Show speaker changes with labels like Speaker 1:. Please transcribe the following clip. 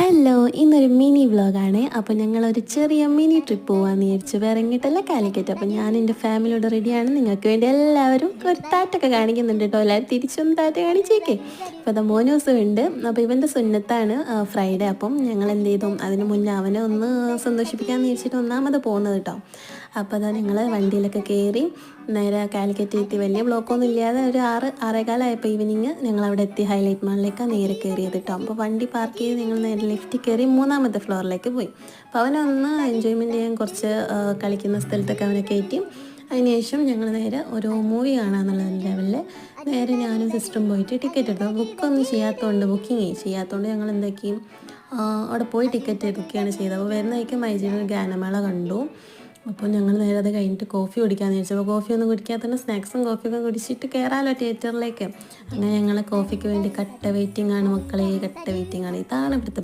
Speaker 1: Hello, ഇന്നൊരു mini വ്ളോഗാണ്. അപ്പോൾ ഞങ്ങളൊരു ചെറിയ മിനി ട്രിപ്പ് പോകാമെന്ന് വിചാരിച്ചു. വേറെ എങ്ങിട്ടല്ല, കാലിക്കറ്റ്. അപ്പോൾ ഞാൻ എൻ്റെ ഫാമിലിയോട് റെഡിയാണ്. നിങ്ങൾക്ക് വേണ്ടി എല്ലാവരും ഒരു താറ്റൊക്കെ കാണിക്കുന്നുണ്ട് കേട്ടോ. എല്ലാവരും തിരിച്ചൊന്ന് താറ്റ കാണിച്ചേക്കേ. അപ്പോൾ അത് മോനൂസും ഉണ്ട്. അപ്പോൾ ഇവൻ്റെ സുന്നത്താണ് ഫ്രൈഡേ. അപ്പം ഞങ്ങൾ എന്ത് ചെയ്തു, അതിന് മുന്നേ അവനെ ഒന്ന് സന്തോഷിപ്പിക്കാമെന്ന് വിചാരിച്ചിട്ട് ഒന്നാമത് പോകുന്നത് കേട്ടോ. അപ്പോൾ അതാ ഞങ്ങൾ വണ്ടിയിലൊക്കെ കയറി നേരെ കാലിക്കറ്റ് എത്തി. വലിയ ബ്ലോക്കൊന്നും ഇല്ലാതെ ഒരു 6-6:15 ഈവനിങ് ഞങ്ങളവിടെ എത്തി. ഹൈലൈറ്റ് മാളിലേക്കാണ് നേരെ കയറിയത് കേട്ടോ. അപ്പോൾ വണ്ടി പാർക്ക് ചെയ്ത് ഞങ്ങൾ നേരെ ലിഫ്റ്റ് കയറി 3ാമത്തെ ഫ്ലോറിലേക്ക് പോയി. അപ്പോൾ അവനൊന്ന് എൻജോയ്മെൻറ്റ് ചെയ്യാൻ കുറച്ച് കളിക്കുന്ന സ്ഥലത്തൊക്കെ അവനെ കയറ്റി. അതിനുശേഷം ഞങ്ങൾ നേരെ ഒരു മൂവി കാണാമെന്നുള്ള ലെവലിൽ നേരെ ഞാനും സിസ്റ്ററും പോയിട്ട് ടിക്കറ്റ് എടുത്തു. ബുക്കിംഗ് ചെയ്യാത്തതുകൊണ്ട് ഞങ്ങൾ എന്താക്കി, അവിടെ പോയി ടിക്കറ്റ് എടുക്കുകയാണ് ചെയ്തത്. അപ്പോൾ വരുന്ന വഴിക്ക് മൈജിയിൽ ഒരു ഗാനമേള കണ്ടു. അപ്പോൾ ഞങ്ങൾ നേരെ അത് കഴിഞ്ഞിട്ട് കോഫി കുടിക്കാമെന്ന് വിചാരിച്ചു. അപ്പോൾ കോഫി ഒന്നും കുടിക്കാത്തതുകൊണ്ട് സ്നാക്സും കോഫിയൊക്കെ കുടിച്ചിട്ട് കയറാമല്ലോ തിയേറ്ററിലേക്ക്. അങ്ങനെ ഞങ്ങൾ കോഫിക്ക് വേണ്ടി കട്ട വെയിറ്റിംഗ് ആണ് മക്കളെ, കട്ട വെയിറ്റിംഗ് ആണ്. ഇതാണ് ഇവിടുത്തെ